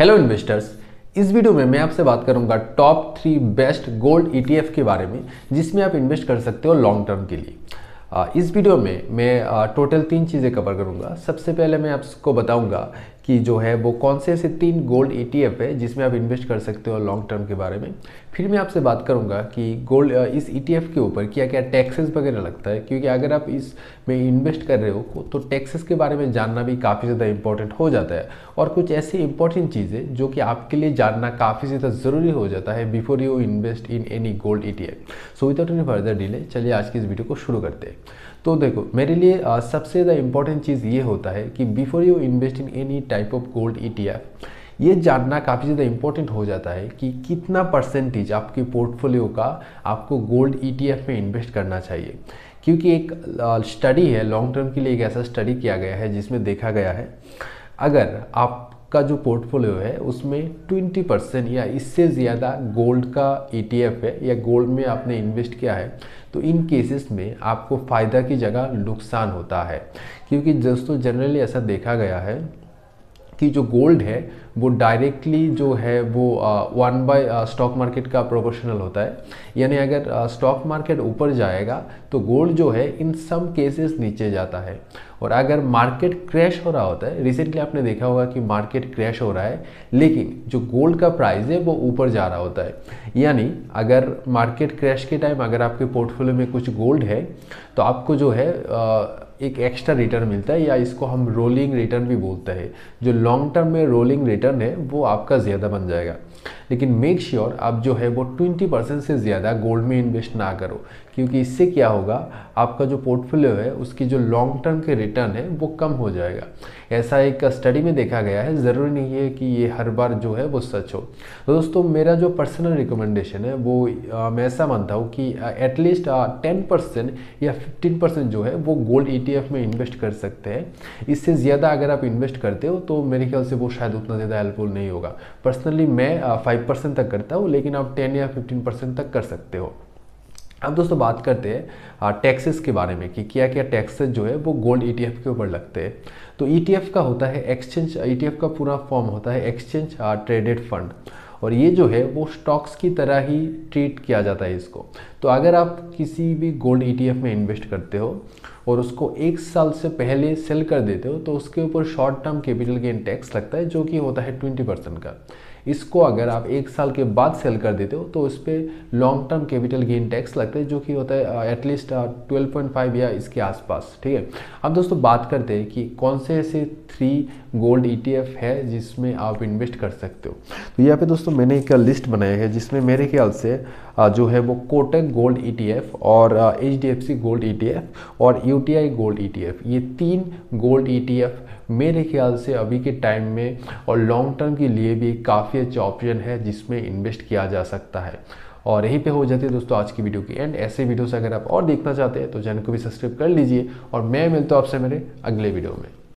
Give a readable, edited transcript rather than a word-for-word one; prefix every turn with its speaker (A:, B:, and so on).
A: Hello investors, इस video में मैं आपसे बात करूंगा टॉप 3 बेस्ट गोल्ड ईटीएफ के बारे में जिसमें आप इन्वेस्ट कर सकते हो लॉन्ग टर्म के लिए। इस वीडियो में मैं टोटल 3 चीज़ें कवर करूंगा। सबसे पहले मैं आपको बताऊंगा कि जो है वो कौन से ऐसे 3 गोल्ड ईटीएफ है जिसमें आप इन्वेस्ट कर सकते हो लॉन्ग टर्म के बारे में। फिर मैं आपसे बात करूंगा कि गोल्ड इस ईटीएफ के ऊपर क्या क्या टैक्सेस वगैरह लगता है, क्योंकि अगर आप इसमें इन्वेस्ट कर रहे हो तो टैक्सेस के बारे में जानना भी काफ़ी ज़्यादा इंपॉर्टेंट हो जाता है। और कुछ ऐसी इंपॉर्टेंट चीज़ें जो कि आपके लिए जानना काफ़ी ज़्यादा ज़रूरी हो जाता है before you invest in any gold ETF. So without any further delay चलिए आज की इस वीडियो को शुरू करते हैं। तो देखो, मेरे लिए सबसे ज़्यादा इंपॉर्टेंट चीज़ ये होता है कि before you invest in any type of gold ETF ये जानना काफ़ी ज़्यादा इंपॉर्टेंट हो जाता है कि कितना परसेंटेज आपके पोर्टफोलियो का आपको गोल्ड ईटीएफ में इन्वेस्ट करना चाहिए। क्योंकि एक स्टडी है लॉन्ग टर्म के लिए, एक ऐसा स्टडी किया गया है जिसमें देखा गया है अगर आपका जो पोर्टफोलियो है उसमें 20% या इससे ज़्यादा गोल्ड का ईटीएफ है या गोल्ड में आपने इन्वेस्ट किया है तो इन केसेस में आपको फ़ायदा की जगह नुकसान होता है। क्योंकि दोस्तों जनरली ऐसा देखा गया है कि जो गोल्ड है वो डायरेक्टली जो है वो 1 बाय स्टॉक मार्केट का प्रोपोर्शनल होता है। यानी अगर स्टॉक मार्केट ऊपर जाएगा तो गोल्ड जो है इन सम केसेस नीचे जाता है। और अगर मार्केट क्रैश हो रहा होता है, रिसेंटली आपने देखा होगा कि मार्केट क्रैश हो रहा है लेकिन जो गोल्ड का प्राइस है वो ऊपर जा रहा होता है। यानी अगर मार्केट क्रैश के टाइम अगर आपके पोर्टफोलियो में कुछ गोल्ड है तो आपको जो है एक एक्स्ट्रा रिटर्न मिलता है, या इसको हम रोलिंग रिटर्न भी बोलते हैं। जो लॉन्ग टर्म में रोलिंग रिटर्न है वो आपका ज़्यादा बन जाएगा। लेकिन मेक श्योर आप जो है वो 20% से ज़्यादा गोल्ड में इन्वेस्ट ना करो, क्योंकि इससे क्या होगा आपका जो पोर्टफोलियो है उसकी जो लॉन्ग टर्म के रिटर्न है वो कम हो जाएगा। ऐसा एक स्टडी में देखा गया है, ज़रूरी नहीं है कि ये हर बार जो है वो सच हो। तो दोस्तों मेरा जो पर्सनल रिकमेंडेशन है वो मैं ऐसा मानता हूँ कि एटलीस्ट 10% या 15% जो है वो गोल्ड ईटीएफ में इन्वेस्ट कर सकते हैं। इससे ज़्यादा अगर आप इन्वेस्ट करते हो तो मेरे ख्याल से वो शायद उतना ज़्यादा हेल्पफुल नहीं होगा। पर्सनली मैं 5% तक करता हूँ, लेकिन आप 10 या 15% तक कर सकते हो। अब दोस्तों बात करते हैं टैक्सेस के बारे में कि क्या क्या टैक्सेस जो है वो गोल्ड ईटीएफ के ऊपर लगते हैं। तो ईटीएफ का होता है एक्सचेंज, ईटीएफ का पूरा फॉर्म होता है एक्सचेंज ट्रेडेड फंड, और ये जो है वो स्टॉक्स की तरह ही ट्रीट किया जाता है इसको। तो अगर आप किसी भी गोल्ड ईटीएफ में इन्वेस्ट करते हो और उसको 1 साल से पहले सेल कर देते हो तो उसके ऊपर short term capital gain tax लगता है जो कि होता है 20% का। इसको अगर आप 1 साल के बाद सेल कर देते हो तो उस पर long term capital gain tax लगता है जो कि होता है एटलीस्ट 12.5 या इसके आसपास। ठीक है। अब दोस्तों बात करते हैं कि कौन से ऐसे 3 गोल्ड ईटीएफ है जिसमें आप इन्वेस्ट कर सकते हो। तो यहाँ पे दोस्तों मैंने एक लिस्ट बनाया है जिसमें मेरे ख्याल से जो है वो कोटक गोल्ड ईटीएफ और HDFC गोल्ड ईटीएफ और UTI गोल्ड ईटीएफ, ये 3 गोल्ड ईटीएफ मेरे ख्याल से अभी के टाइम में और लॉन्ग टर्म के लिए भी काफ़ी अच्छा ऑप्शन है जिसमें इन्वेस्ट किया जा सकता है। और यहीं पे हो जाती है दोस्तों आज की वीडियो की एंड। ऐसे वीडियोस अगर आप और देखना चाहते हैं तो चैनल को भी सब्सक्राइब कर लीजिए और मैं मिलता हूँ आपसे मेरे अगले वीडियो में।